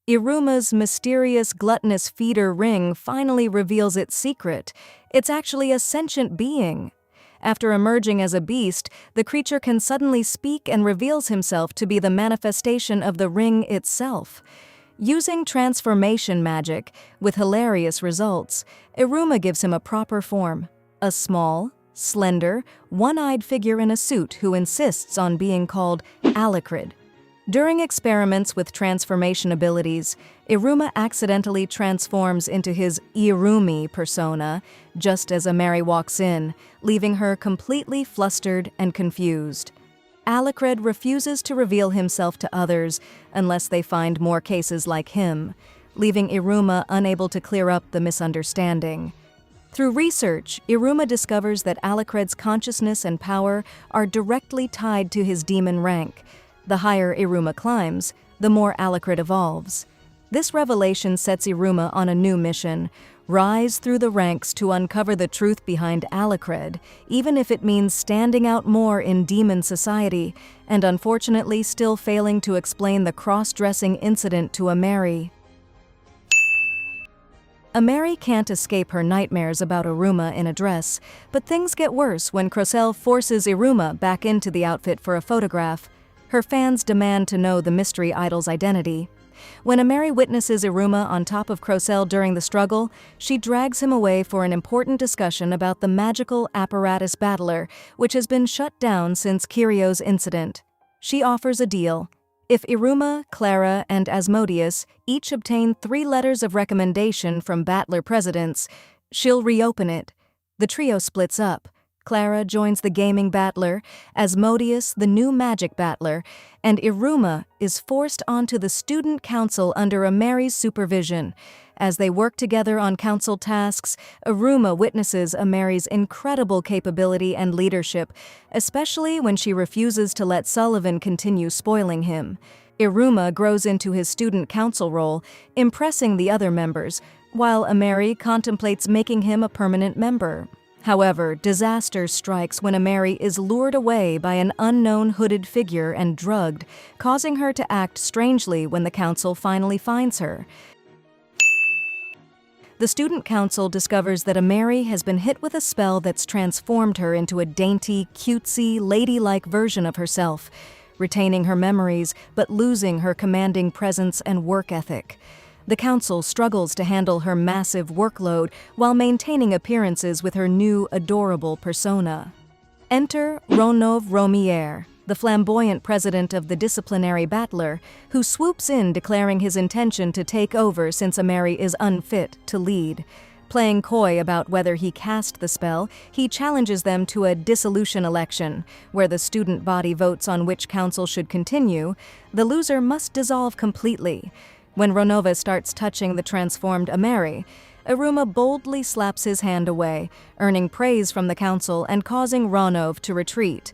Iruma's mysterious gluttonous feeder ring finally reveals its secret. It's actually a sentient being. After emerging as a beast, the creature can suddenly speak and reveals himself to be the manifestation of the ring itself. Using transformation magic, with hilarious results, Iruma gives him a proper form. A small, slender, one-eyed figure in a suit who insists on being called Alacrid. During experiments with transformation abilities, Iruma accidentally transforms into his Irumi persona just as Ameri walks in, leaving her completely flustered and confused. Alacrid refuses to reveal himself to others unless they find more cases like him, leaving Iruma unable to clear up the misunderstanding. Through research, Iruma discovers that Alacrid's consciousness and power are directly tied to his demon rank. The higher Iruma climbs, the more Alacrid evolves. This revelation sets Iruma on a new mission: rise through the ranks to uncover the truth behind Alacrid, even if it means standing out more in demon society, and unfortunately still failing to explain the cross-dressing incident to Ameri. Ameri can't escape her nightmares about Iruma in a dress, but things get worse when Crocell forces Iruma back into the outfit for a photograph. Her fans demand to know the mystery idol's identity. When Ameri witnesses Iruma on top of Crocell during the struggle, she drags him away for an important discussion about the magical apparatus battler, which has been shut down since Kiryo's incident. She offers a deal. If Iruma, Clara, and Asmodeus each obtain 3 letters of recommendation from battler presidents, she'll reopen it. The trio splits up. Clara joins the gaming battler, Asmodeus the new magic battler, and Iruma is forced onto the student council under Ameri's supervision. As they work together on council tasks, Iruma witnesses Ameri's incredible capability and leadership, especially when she refuses to let Sullivan continue spoiling him. Iruma grows into his student council role, impressing the other members, while Ameri contemplates making him a permanent member. However, disaster strikes when Ameri is lured away by an unknown hooded figure and drugged, causing her to act strangely when the council finally finds her. The student council discovers that Ameri has been hit with a spell that's transformed her into a dainty, cutesy, ladylike version of herself, retaining her memories but losing her commanding presence and work ethic. The council struggles to handle her massive workload while maintaining appearances with her new, adorable persona. Enter Ronov Romier, the flamboyant president of the disciplinary battler, who swoops in declaring his intention to take over since Ameri is unfit to lead. Playing coy about whether he cast the spell, he challenges them to a dissolution election, where the student body votes on which council should continue. The loser must dissolve completely. When Ronova starts touching the transformed Ameri, Iruma boldly slaps his hand away, earning praise from the council and causing Ronov to retreat.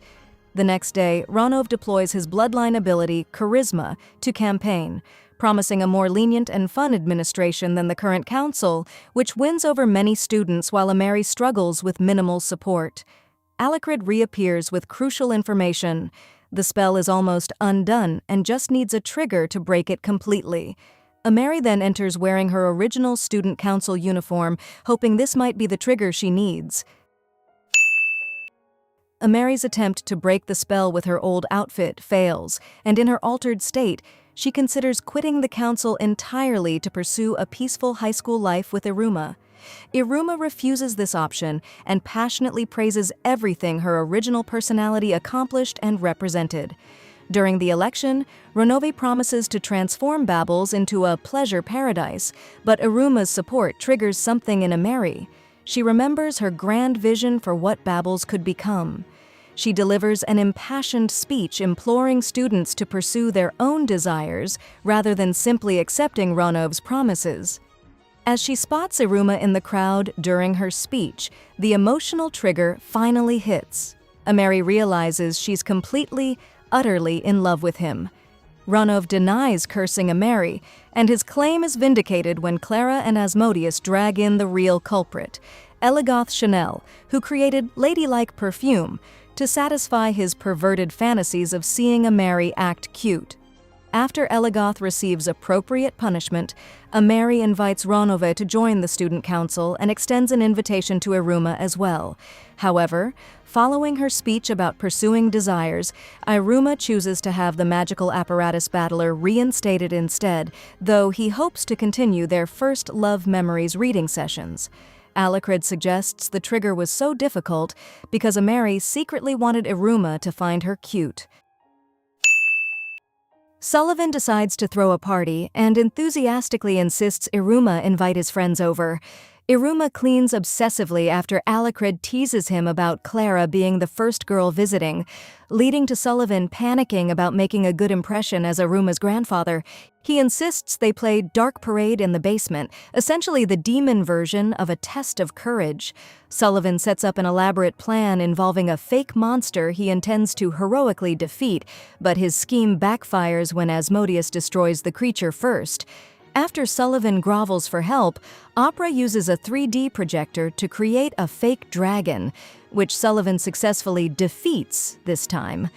The next day, Ronov deploys his bloodline ability, Charisma, to campaign, promising a more lenient and fun administration than the current council, which wins over many students while Ameri struggles with minimal support. Alacrid reappears with crucial information. The spell is almost undone and just needs a trigger to break it completely. Ameri then enters wearing her original student council uniform, hoping this might be the trigger she needs. Ameri's attempt to break the spell with her old outfit fails, and in her altered state, she considers quitting the council entirely to pursue a peaceful high school life with Iruma. Iruma refuses this option and passionately praises everything her original personality accomplished and represented. During the election, Ronove promises to transform Babyls into a pleasure paradise, but Iruma's support triggers something in Ameri. She remembers her grand vision for what Babyls could become. She delivers an impassioned speech imploring students to pursue their own desires rather than simply accepting Ronov's promises. As she spots Iruma in the crowd during her speech, the emotional trigger finally hits. Ameri realizes she's completely, utterly in love with him. Ronov denies cursing Ameri, and his claim is vindicated when Clara and Asmodeus drag in the real culprit, Elegoth Chanel, who created ladylike perfume to satisfy his perverted fantasies of seeing Ameri act cute. After Elegoth receives appropriate punishment, Ameri invites Ronove to join the student council and extends an invitation to Iruma as well. However, following her speech about pursuing desires, Iruma chooses to have the magical apparatus battler reinstated instead, though he hopes to continue their first Love Memories reading sessions. Alacrid suggests the trigger was so difficult because Ameri secretly wanted Iruma to find her cute. Sullivan decides to throw a party and enthusiastically insists Iruma invite his friends over. Iruma cleans obsessively after Alacrid teases him about Clara being the first girl visiting, leading to Sullivan panicking about making a good impression as Iruma's grandfather. He insists they play Dark Parade in the basement, essentially the demon version of a test of courage. Sullivan sets up an elaborate plan involving a fake monster he intends to heroically defeat, but his scheme backfires when Asmodeus destroys the creature first. After Sullivan grovels for help, Opera uses a 3D projector to create a fake dragon, which Sullivan successfully defeats this time.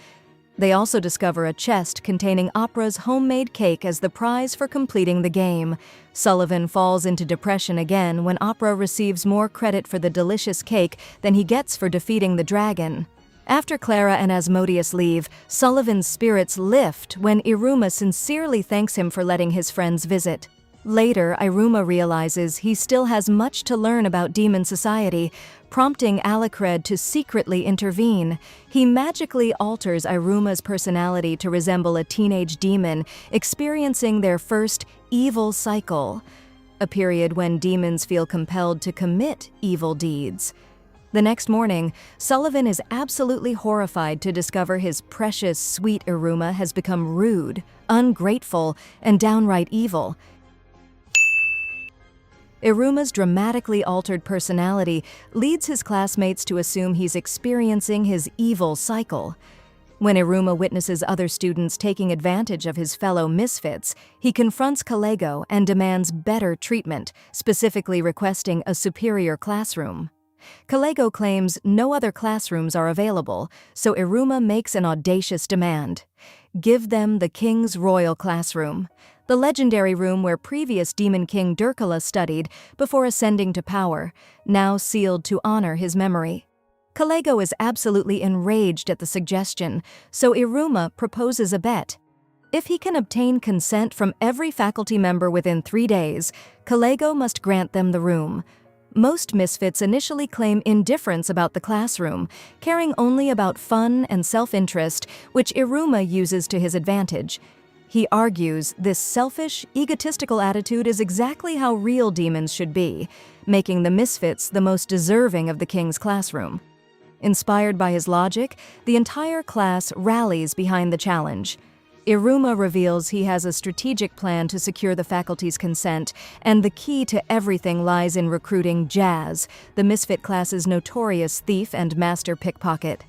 They also discover a chest containing Opera's homemade cake as the prize for completing the game. Sullivan falls into depression again when Opera receives more credit for the delicious cake than he gets for defeating the dragon. After Clara and Asmodeus leave, Sullivan's spirits lift when Iruma sincerely thanks him for letting his friends visit. Later, Iruma realizes he still has much to learn about demon society, prompting Alacred to secretly intervene. He magically alters Iruma's personality to resemble a teenage demon, experiencing their first evil cycle, a period when demons feel compelled to commit evil deeds. The next morning, Sullivan is absolutely horrified to discover his precious, sweet Iruma has become rude, ungrateful, and downright evil. Iruma's dramatically altered personality leads his classmates to assume he's experiencing his evil cycle. When Iruma witnesses other students taking advantage of his fellow misfits, he confronts Kalego and demands better treatment, specifically requesting a superior classroom. Kalego claims no other classrooms are available, so Iruma makes an audacious demand. Give them the King's Royal Classroom, the legendary room where previous Demon King Durkala studied before ascending to power, now sealed to honor his memory. Kalego is absolutely enraged at the suggestion, so Iruma proposes a bet. If he can obtain consent from every faculty member within 3 days, Kalego must grant them the room. Most misfits initially claim indifference about the classroom, caring only about fun and self-interest, which Iruma uses to his advantage. He argues this selfish, egotistical attitude is exactly how real demons should be, making the misfits the most deserving of the king's classroom. Inspired by his logic, the entire class rallies behind the challenge. Iruma reveals he has a strategic plan to secure the faculty's consent, and the key to everything lies in recruiting Jazz, the misfit class's notorious thief and master pickpocket.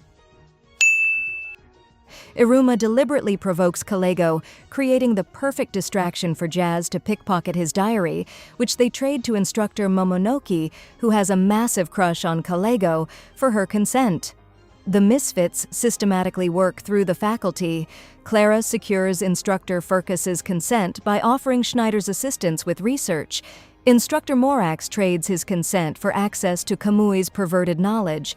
Iruma deliberately provokes Kalego, creating the perfect distraction for Jazz to pickpocket his diary, which they trade to instructor Momonoki, who has a massive crush on Kalego, for her consent. The misfits systematically work through the faculty. Clara secures instructor Furcus's consent by offering Schneider's assistance with research. Instructor Morax trades his consent for access to Kamui's perverted knowledge.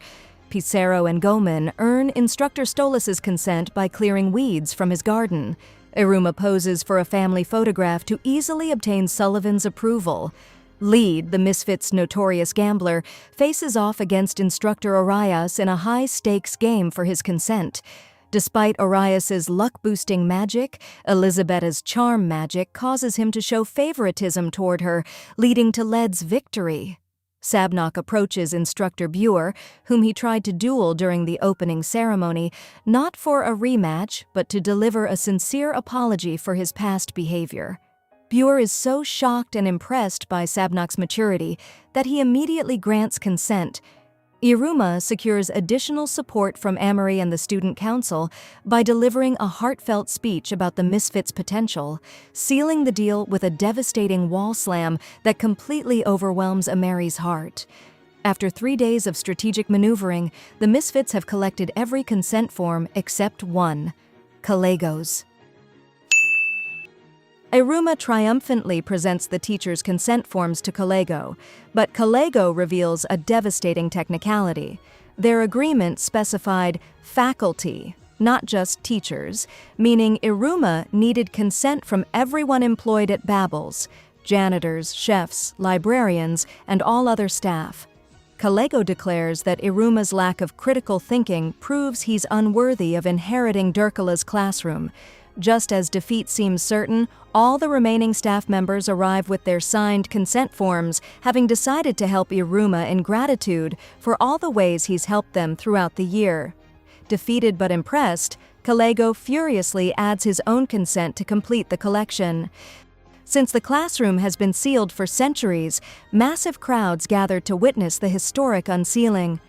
Pissarro and Gomen earn Instructor Stolas's consent by clearing weeds from his garden. Iruma poses for a family photograph to easily obtain Sullivan's approval. Lead, the misfit's notorious gambler, faces off against Instructor Arias in a high-stakes game for his consent. Despite Arias's luck-boosting magic, Elisabetta's charm magic causes him to show favoritism toward her, leading to Led's victory. Sabnock approaches Instructor Buer, whom he tried to duel during the opening ceremony, not for a rematch, but to deliver a sincere apology for his past behavior. Buer is so shocked and impressed by Sabnock's maturity that he immediately grants consent. Iruma secures additional support from Ameri and the Student Council by delivering a heartfelt speech about the misfits' potential, sealing the deal with a devastating wall slam that completely overwhelms Ameri's heart. After 3 days of strategic maneuvering, the misfits have collected every consent form except one, Kalego's. Iruma triumphantly presents the teacher's consent forms to Kalego, but Kalego reveals a devastating technicality. Their agreement specified faculty, not just teachers, meaning Iruma needed consent from everyone employed at Babyls: janitors, chefs, librarians, and all other staff. Kalego declares that Iruma's lack of critical thinking proves he's unworthy of inheriting Durkala's classroom. Just as defeat seems certain, all the remaining staff members arrive with their signed consent forms, having decided to help Iruma in gratitude for all the ways he's helped them throughout the year. Defeated but impressed, Kalego furiously adds his own consent to complete the collection. Since the classroom has been sealed for centuries, massive crowds gather to witness the historic unsealing.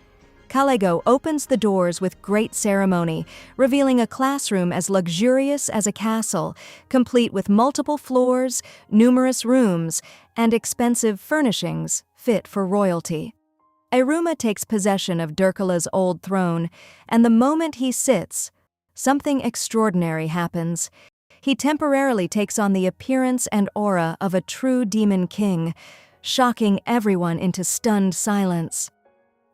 Kalego opens the doors with great ceremony, revealing a classroom as luxurious as a castle, complete with multiple floors, numerous rooms, and expensive furnishings fit for royalty. Iruma takes possession of Durkala's old throne, and the moment he sits, something extraordinary happens. He temporarily takes on the appearance and aura of a true demon king, shocking everyone into stunned silence.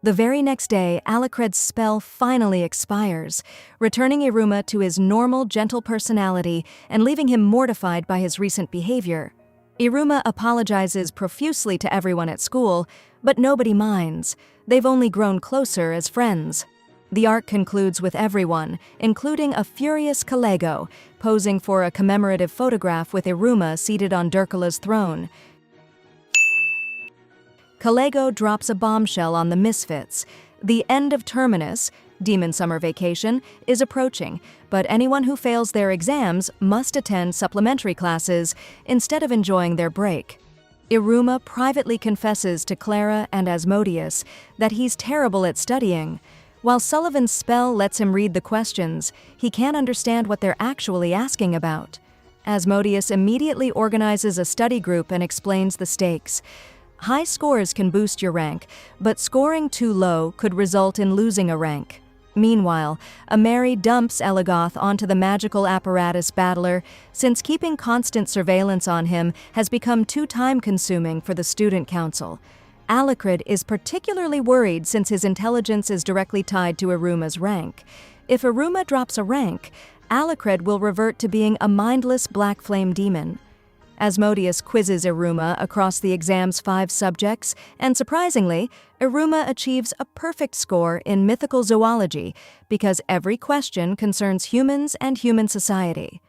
The very next day, Alacred's spell finally expires, returning Iruma to his normal, gentle personality and leaving him mortified by his recent behavior. Iruma apologizes profusely to everyone at school, but nobody minds. They've only grown closer as friends. The arc concludes with everyone, including a furious Kalego, posing for a commemorative photograph with Iruma seated on Durkala's throne. Kalego drops a bombshell on the misfits. The End-of-Terminus, Demon Summer Vacation, is approaching, but anyone who fails their exams must attend supplementary classes instead of enjoying their break. Iruma privately confesses to Clara and Asmodeus that he's terrible at studying. While Sullivan's spell lets him read the questions, he can't understand what they're actually asking about. Asmodeus immediately organizes a study group and explains the stakes. High scores can boost your rank, but scoring too low could result in losing a rank. Meanwhile, Ameri dumps Elegoth onto the magical apparatus battler, since keeping constant surveillance on him has become too time-consuming for the student council. Alacred is particularly worried since his intelligence is directly tied to Iruma's rank. If Iruma drops a rank, Alacred will revert to being a mindless black flame demon. Asmodeus quizzes Iruma across the exam's 5 subjects, and surprisingly, Iruma achieves a perfect score in mythical zoology because every question concerns humans and human society.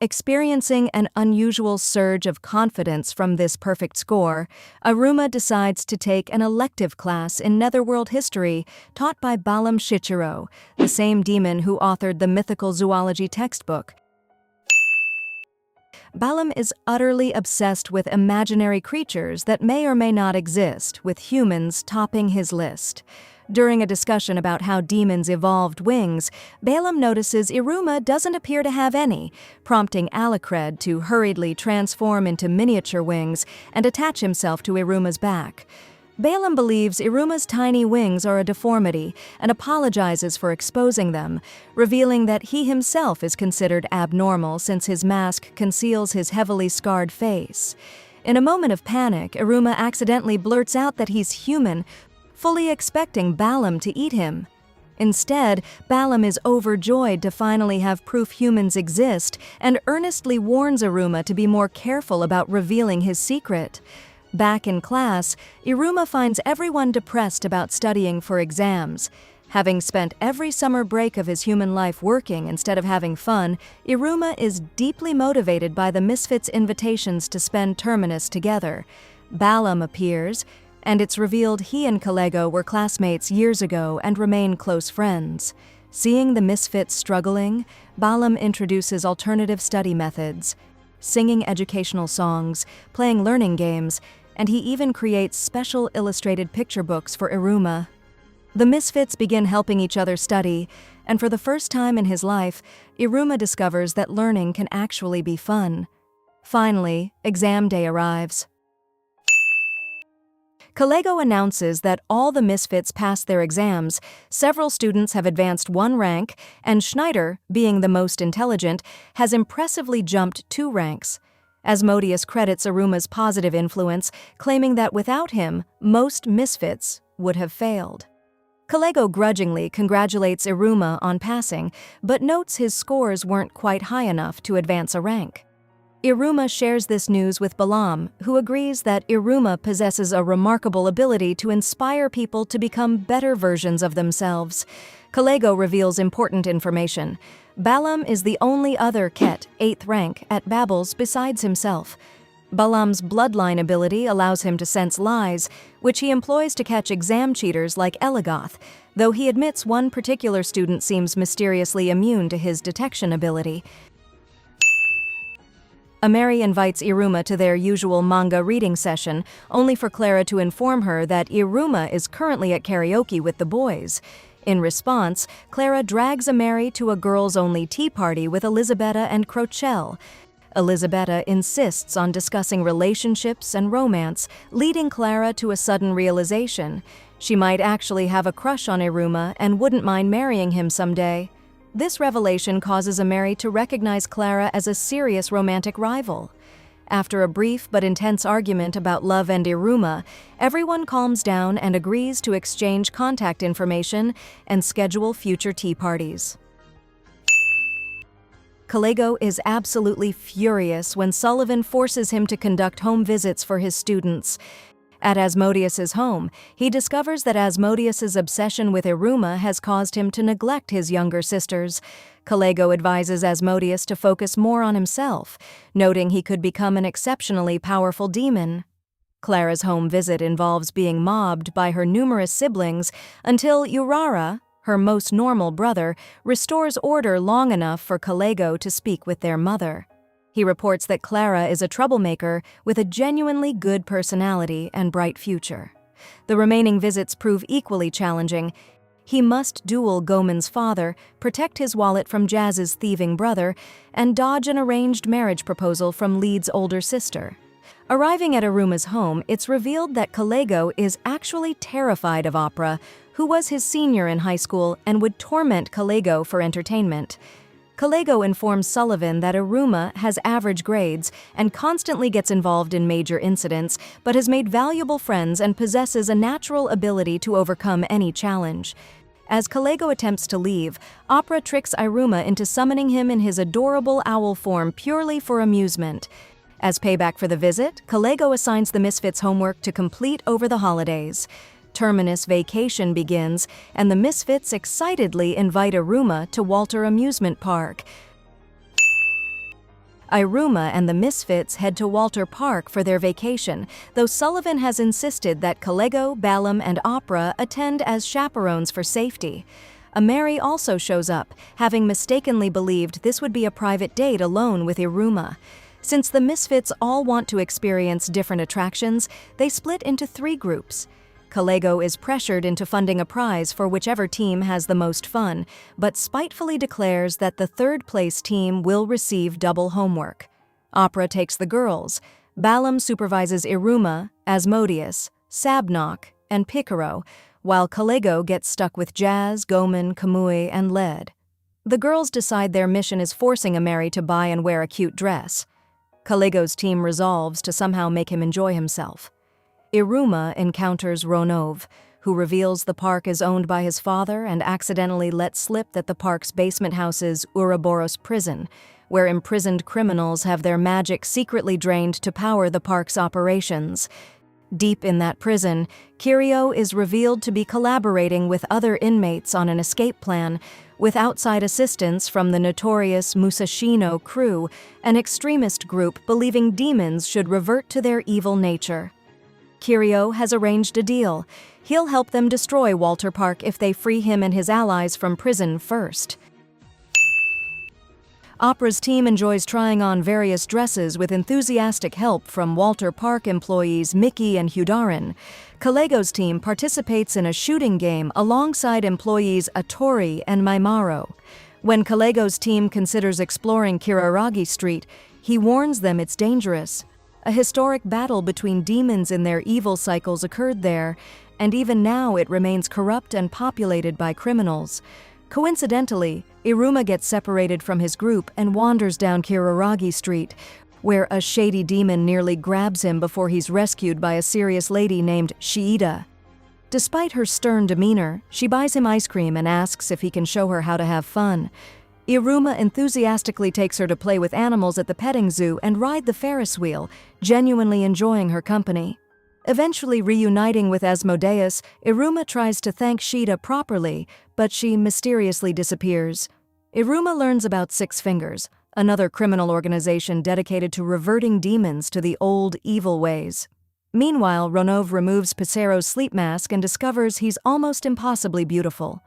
Experiencing an unusual surge of confidence from this perfect score, Iruma decides to take an elective class in Netherworld history taught by Balam Shichiro, the same demon who authored the mythical zoology textbook. Balam is utterly obsessed with imaginary creatures that may or may not exist, with humans topping his list. During a discussion about how demons evolved wings, Balam notices Iruma doesn't appear to have any, prompting Alacred to hurriedly transform into miniature wings and attach himself to Iruma's back. Balam believes Iruma's tiny wings are a deformity and apologizes for exposing them, revealing that he himself is considered abnormal since his mask conceals his heavily scarred face. In a moment of panic, Iruma accidentally blurts out that he's human, fully expecting Balam to eat him. Instead, Balam is overjoyed to finally have proof humans exist and earnestly warns Iruma to be more careful about revealing his secret. Back in class, Iruma finds everyone depressed about studying for exams. Having spent every summer break of his human life working instead of having fun, Iruma is deeply motivated by the Misfits' invitations to spend Terminus together. Balam appears, and it's revealed he and Kalego were classmates years ago and remain close friends. Seeing the Misfits struggling, Balam introduces alternative study methods, singing educational songs, playing learning games, and he even creates special illustrated picture books for Iruma. The Misfits begin helping each other study, and for the first time in his life, Iruma discovers that learning can actually be fun. Finally, exam day arrives. Kalego announces that all the Misfits passed their exams, several students have advanced 1 rank, and Schneider, being the most intelligent, has impressively jumped 2 ranks. Asmodeus credits Iruma's positive influence, claiming that without him, most misfits would have failed. Kalego grudgingly congratulates Iruma on passing, but notes his scores weren't quite high enough to advance a rank. Iruma shares this news with Balam, who agrees that Iruma possesses a remarkable ability to inspire people to become better versions of themselves. Kalego reveals important information. Balam is the only other Ket, 8th rank, at Babyls besides himself. Balam's bloodline ability allows him to sense lies, which he employs to catch exam cheaters like Elegoth, though he admits one particular student seems mysteriously immune to his detection ability. Ameri invites Iruma to their usual manga reading session, only for Clara to inform her that Iruma is currently at karaoke with the boys. In response, Clara drags Ameri to a girls-only tea party with Elisabetta and Crochelle. Elisabetta insists on discussing relationships and romance, leading Clara to a sudden realization. She might actually have a crush on Iruma and wouldn't mind marrying him someday. This revelation causes Ameri to recognize Clara as a serious romantic rival. After a brief but intense argument about love and Iruma, everyone calms down and agrees to exchange contact information and schedule future tea parties. Kalego is absolutely furious when Sullivan forces him to conduct home visits for his students. At Asmodeus's home, he discovers that Asmodeus's obsession with Iruma has caused him to neglect his younger sisters. Kalego advises Asmodeus to focus more on himself, noting he could become an exceptionally powerful demon. Clara's home visit involves being mobbed by her numerous siblings until Urara, her most normal brother, restores order long enough for Kalego to speak with their mother. He reports that Clara is a troublemaker with a genuinely good personality and bright future. The remaining visits prove equally challenging. He must duel Goemon's father, protect his wallet from Jazz's thieving brother, and dodge an arranged marriage proposal from Leed's older sister. Arriving at Iruma's home, it's revealed that Kalego is actually terrified of Opera, who was his senior in high school and would torment Kalego for entertainment. Kalego informs Sullivan that Iruma has average grades and constantly gets involved in major incidents, but has made valuable friends and possesses a natural ability to overcome any challenge. As Kalego attempts to leave, Opera tricks Iruma into summoning him in his adorable owl form purely for amusement. As payback for the visit, Kalego assigns the Misfits homework to complete over the holidays. Terminus vacation begins, and the Misfits excitedly invite Iruma to Walter Amusement Park. Iruma and the Misfits head to Walter Park for their vacation, though Sullivan has insisted that Kalego, Balam, and Opera attend as chaperones for safety. Ameri also shows up, having mistakenly believed this would be a private date alone with Iruma. Since the Misfits all want to experience different attractions, they split into 3 groups. Kalego is pressured into funding a prize for whichever team has the most fun, but spitefully declares that the third-place team will receive double homework. Opera takes the girls. Balam supervises Iruma, Asmodeus, Sabnock, and Picaro, while Kalego gets stuck with Jazz, Goemon, Kamui, and Led. The girls decide their mission is forcing Ameri to buy and wear a cute dress. Kalego's team resolves to somehow make him enjoy himself. Iruma encounters Ronov, who reveals the park is owned by his father and accidentally lets slip that the park's basement house is Ouroboros prison, where imprisoned criminals have their magic secretly drained to power the park's operations. Deep in that prison, Kirio is revealed to be collaborating with other inmates on an escape plan, with outside assistance from the notorious Musashino crew, an extremist group believing demons should revert to their evil nature. Kirio has arranged a deal. He'll help them destroy Walter Park if they free him and his allies from prison first. Opera's team enjoys trying on various dresses with enthusiastic help from Walter Park employees Mickey and Hudarin. Kalego's team participates in a shooting game alongside employees Atori and Maimaro. When Kalego's team considers exploring Kiraragi Street, he warns them it's dangerous. A historic battle between demons in their evil cycles occurred there, and even now it remains corrupt and populated by criminals. Coincidentally, Iruma gets separated from his group and wanders down Kiraragi Street, where a shady demon nearly grabs him before he's rescued by a serious lady named Shiida. Despite her stern demeanor, she buys him ice cream and asks if he can show her how to have fun. Iruma enthusiastically takes her to play with animals at the petting zoo and ride the Ferris wheel, genuinely enjoying her company. Eventually reuniting with Asmodeus, Iruma tries to thank Shiida properly, but she mysteriously disappears. Iruma learns about Six Fingers, another criminal organization dedicated to reverting demons to the old, evil ways. Meanwhile, Ronov removes Picero's sleep mask and discovers he's almost impossibly beautiful.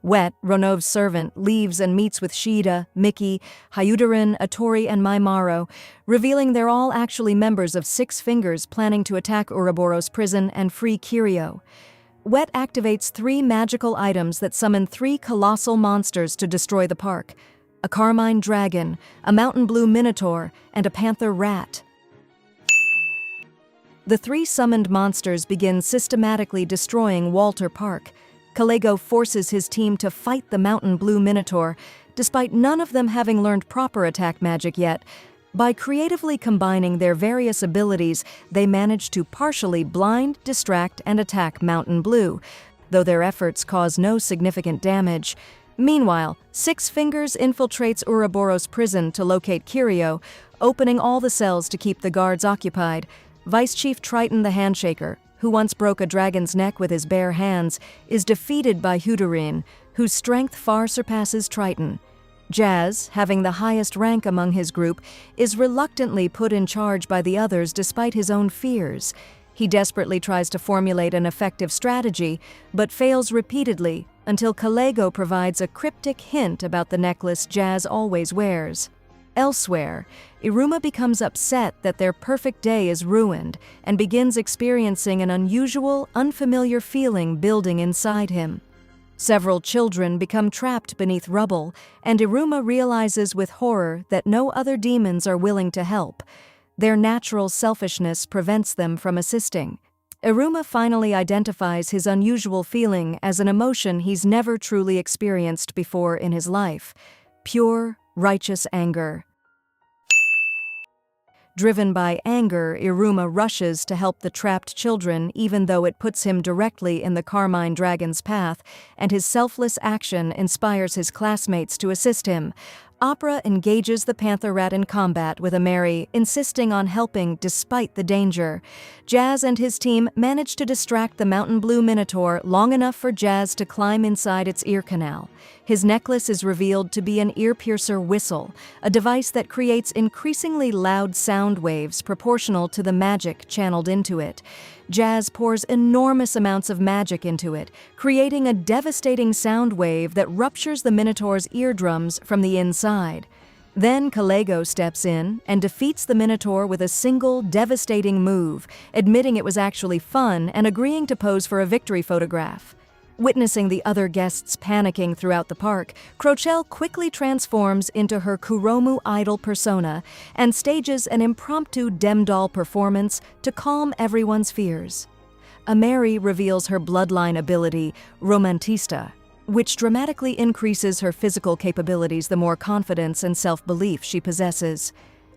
Wet, Ronov's servant, leaves and meets with Shiida, Miki, Hyudarin, Atori, and Maimaro, revealing they're all actually members of Six Fingers planning to attack Ouroboros prison and free Kirio. Wet activates 3 magical items that summon 3 colossal monsters to destroy the park: a carmine dragon, a mountain blue minotaur, and a panther rat. The 3 summoned monsters begin systematically destroying Walter Park. Kalego forces his team to fight the mountain blue minotaur, despite none of them having learned proper attack magic yet. By creatively combining their various abilities, they manage to partially blind, distract, and attack Mountain Blue, though their efforts cause no significant damage. Meanwhile, Six Fingers infiltrates Ouroboros prison to locate Kirio, opening all the cells to keep the guards occupied. Vice Chief Triton the Handshaker, who once broke a dragon's neck with his bare hands, is defeated by Hyudarin, whose strength far surpasses Triton. Jazz, having the highest rank among his group, is reluctantly put in charge by the others despite his own fears. He desperately tries to formulate an effective strategy, but fails repeatedly until Kalego provides a cryptic hint about the necklace Jazz always wears. Elsewhere, Iruma becomes upset that their perfect day is ruined and begins experiencing an unusual, unfamiliar feeling building inside him. Several children become trapped beneath rubble, and Iruma realizes with horror that no other demons are willing to help. Their natural selfishness prevents them from assisting. Iruma finally identifies his unusual feeling as an emotion he's never truly experienced before in his life: pure, righteous anger. Driven by anger, Iruma rushes to help the trapped children even though it puts him directly in the Carmine Dragon's path, and his selfless action inspires his classmates to assist him. Opera engages the Panther Rat in combat with Ameri, insisting on helping despite the danger. Jazz and his team manage to distract the Mountain Blue Minotaur long enough for Jazz to climb inside its ear canal. His necklace is revealed to be an ear-piercer whistle, a device that creates increasingly loud sound waves proportional to the magic channeled into it. Jazz pours enormous amounts of magic into it, creating a devastating sound wave that ruptures the Minotaur's eardrums from the inside. Then Kalego steps in and defeats the Minotaur with a single, devastating move, admitting it was actually fun and agreeing to pose for a victory photograph. Witnessing the other guests panicking throughout the park, Crochelle quickly transforms into her Kuromu idol persona and stages an impromptu Demdoll performance to calm everyone's fears. Ameri reveals her bloodline ability, Romantista, which dramatically increases her physical capabilities the more confidence and self-belief she possesses.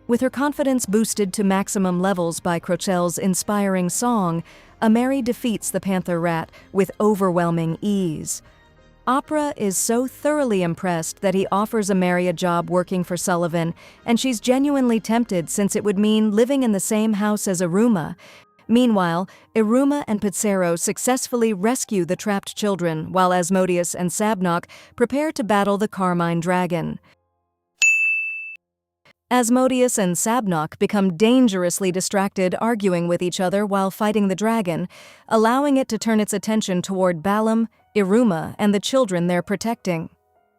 With her confidence boosted to maximum levels by Crochelle's inspiring song, Ameri defeats the Panther Rat with overwhelming ease. Opera is so thoroughly impressed that he offers Ameri a job working for Sullivan, and she's genuinely tempted since it would mean living in the same house as Iruma. Meanwhile, Iruma and Pizarro successfully rescue the trapped children, while Asmodeus and Sabnok prepare to battle the Carmine Dragon. Asmodeus and Sabnok become dangerously distracted arguing with each other while fighting the dragon, allowing it to turn its attention toward Balam, Iruma, and the children they're protecting.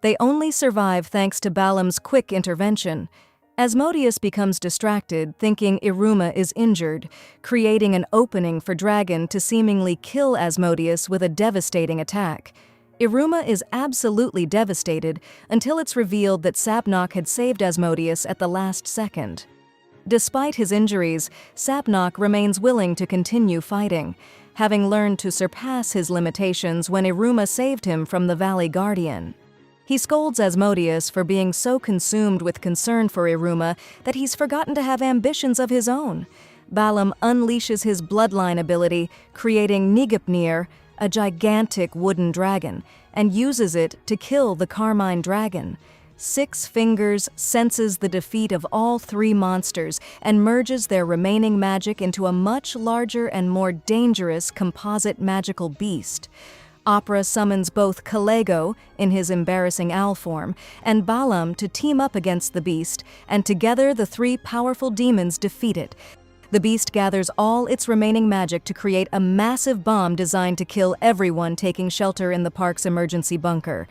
They only survive thanks to Balam's quick intervention. Asmodeus becomes distracted, thinking Iruma is injured, creating an opening for Dragon to seemingly kill Asmodeus with a devastating attack. Iruma is absolutely devastated until it's revealed that Sabnok had saved Asmodeus at the last second. Despite his injuries, Sabnok remains willing to continue fighting, having learned to surpass his limitations when Iruma saved him from the Valley Guardian. He scolds Asmodeus for being so consumed with concern for Iruma that he's forgotten to have ambitions of his own. Balam unleashes his bloodline ability, creating Nigipnir, a gigantic wooden dragon, and uses it to kill the Carmine dragon. Six Fingers senses the defeat of all three monsters and merges their remaining magic into a much larger and more dangerous composite magical beast. Opera summons both Kalego, in his embarrassing owl form, and Balam to team up against the beast, and together the three powerful demons defeat it. The beast gathers all its remaining magic to create a massive bomb designed to kill everyone taking shelter in the park's emergency bunker.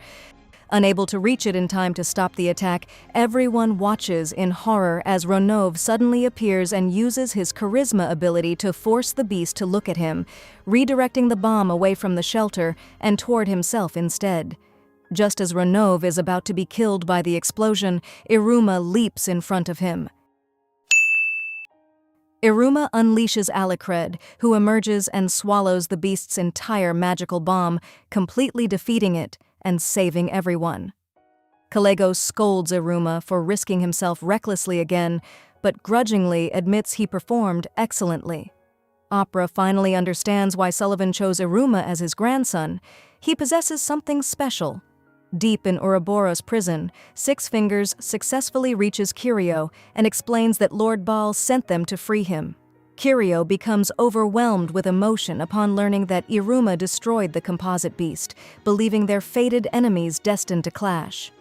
Unable to reach it in time to stop the attack, everyone watches in horror as Ronov suddenly appears and uses his charisma ability to force the beast to look at him, redirecting the bomb away from the shelter and toward himself instead. Just as Ronov is about to be killed by the explosion, Iruma leaps in front of him. Iruma unleashes Alucred, who emerges and swallows the beast's entire magical bomb, completely defeating it and saving everyone. Kalego scolds Iruma for risking himself recklessly again, but grudgingly admits he performed excellently. Opera finally understands why Sullivan chose Iruma as his grandson. He possesses something special. Deep in Ouroboros prison, Six Fingers successfully reaches Kirio and explains that Lord Baal sent them to free him. Kirio becomes overwhelmed with emotion upon learning that Iruma destroyed the composite beast, believing they're fated enemies destined to clash.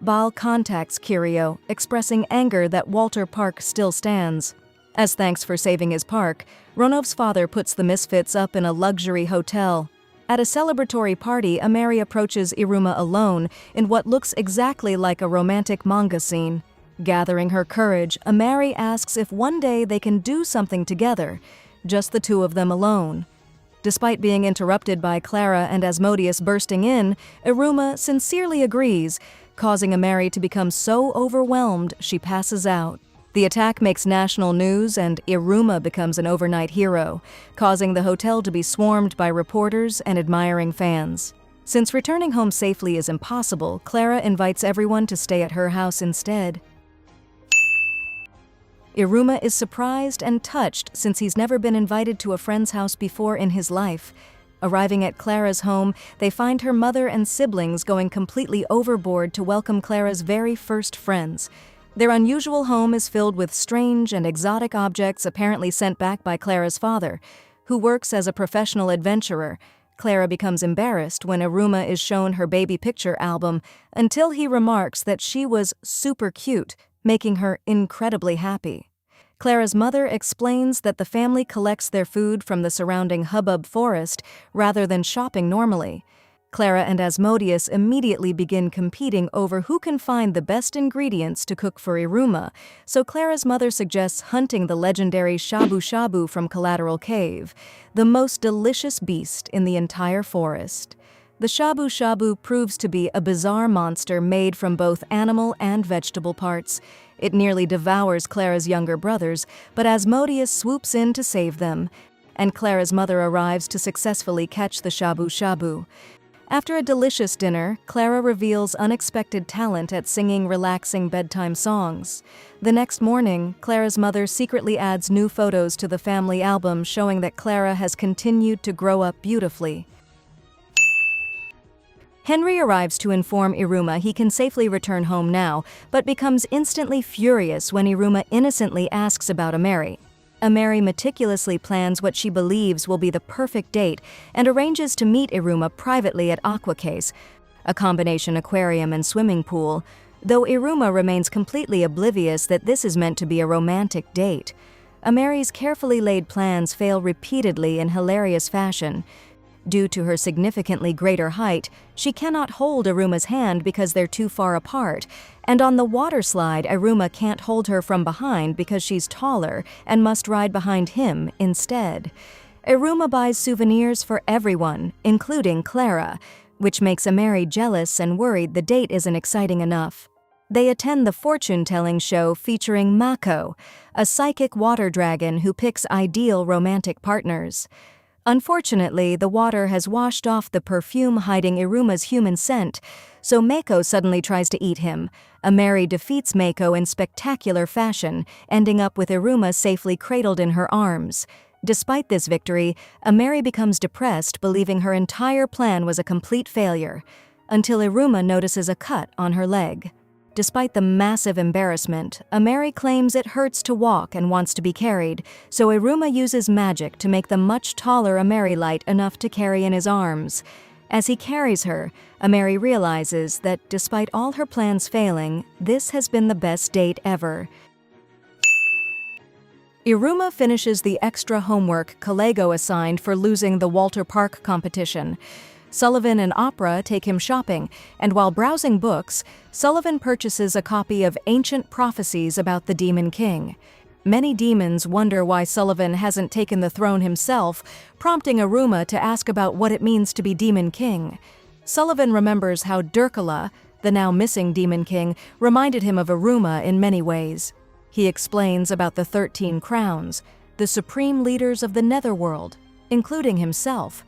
Baal contacts Kirio, expressing anger that Walter Park still stands. As thanks for saving his park, Ronov's father puts the misfits up in a luxury hotel. At a celebratory party, Ameri approaches Iruma alone in what looks exactly like a romantic manga scene. Gathering her courage, Ameri asks if one day they can do something together, just the two of them alone. Despite being interrupted by Clara and Asmodeus bursting in, Iruma sincerely agrees, causing Ameri to become so overwhelmed she passes out. The attack makes national news and Iruma becomes an overnight hero, causing the hotel to be swarmed by reporters and admiring fans. Since returning home safely is impossible, Clara invites everyone to stay at her house instead. Iruma is surprised and touched since he's never been invited to a friend's house before in his life. Arriving at Clara's home, they find her mother and siblings going completely overboard to welcome Clara's very first friends. Their unusual home is filled with strange and exotic objects apparently sent back by Clara's father, who works as a professional adventurer. Clara becomes embarrassed when Iruma is shown her baby picture album until he remarks that she was super cute, making her incredibly happy. Clara's mother explains that the family collects their food from the surrounding hubbub forest rather than shopping normally. Clara and Asmodeus immediately begin competing over who can find the best ingredients to cook for Iruma, so Clara's mother suggests hunting the legendary shabu shabu from Collateral Cave, the most delicious beast in the entire forest. The shabu shabu proves to be a bizarre monster made from both animal and vegetable parts. It nearly devours Clara's younger brothers, but Asmodeus swoops in to save them, and Clara's mother arrives to successfully catch the shabu shabu. After a delicious dinner, Clara reveals unexpected talent at singing relaxing bedtime songs. The next morning, Clara's mother secretly adds new photos to the family album showing that Clara has continued to grow up beautifully. Henry arrives to inform Iruma he can safely return home now, but becomes instantly furious when Iruma innocently asks about Ameri. Ameri meticulously plans what she believes will be the perfect date and arranges to meet Iruma privately at Aquacase, a combination aquarium and swimming pool, though Iruma remains completely oblivious that this is meant to be a romantic date. Ameri's carefully laid plans fail repeatedly in hilarious fashion. Due to her significantly greater height, she cannot hold Iruma's hand because they're too far apart, and on the water slide, Iruma can't hold her from behind because she's taller and must ride behind him instead. Iruma buys souvenirs for everyone, including Clara, which makes Ameri jealous and worried the date isn't exciting enough. They attend the fortune-telling show featuring Mako, a psychic water dragon who picks ideal romantic partners. Unfortunately, the water has washed off the perfume hiding Iruma's human scent, so Mako suddenly tries to eat him. Ameri defeats Mako in spectacular fashion, ending up with Iruma safely cradled in her arms. Despite this victory, Ameri becomes depressed, believing her entire plan was a complete failure, until Iruma notices a cut on her leg. Despite the massive embarrassment, Ameri claims it hurts to walk and wants to be carried, so Iruma uses magic to make the much taller Ameri light enough to carry in his arms. As he carries her, Ameri realizes that despite all her plans failing, this has been the best date ever. Iruma finishes the extra homework Kalego assigned for losing the Walter Park competition. Sullivan and Opera take him shopping, and while browsing books, Sullivan purchases a copy of Ancient Prophecies about the Demon King. Many demons wonder why Sullivan hasn't taken the throne himself, prompting Iruma to ask about what it means to be Demon King. Sullivan remembers how Durkala, the now missing Demon King, reminded him of Iruma in many ways. He explains about the 13 crowns, the supreme leaders of the Netherworld, including himself.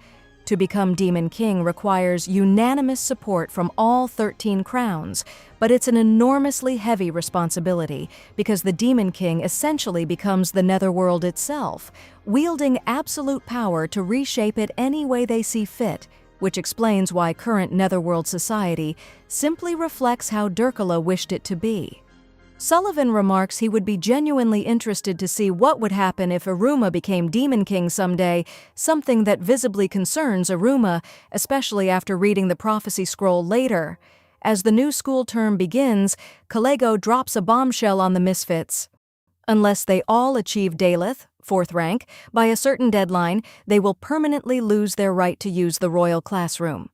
To become Demon King requires unanimous support from all 13 crowns, but it's an enormously heavy responsibility because the Demon King essentially becomes the Netherworld itself, wielding absolute power to reshape it any way they see fit, which explains why current Netherworld society simply reflects how Durkala wished it to be. Sullivan remarks he would be genuinely interested to see what would happen if Iruma became Demon King someday, something that visibly concerns Iruma, especially after reading the prophecy scroll later. As the new school term begins, Kalego drops a bombshell on the misfits. Unless they all achieve Daleth, 4th rank, by a certain deadline, they will permanently lose their right to use the royal classroom.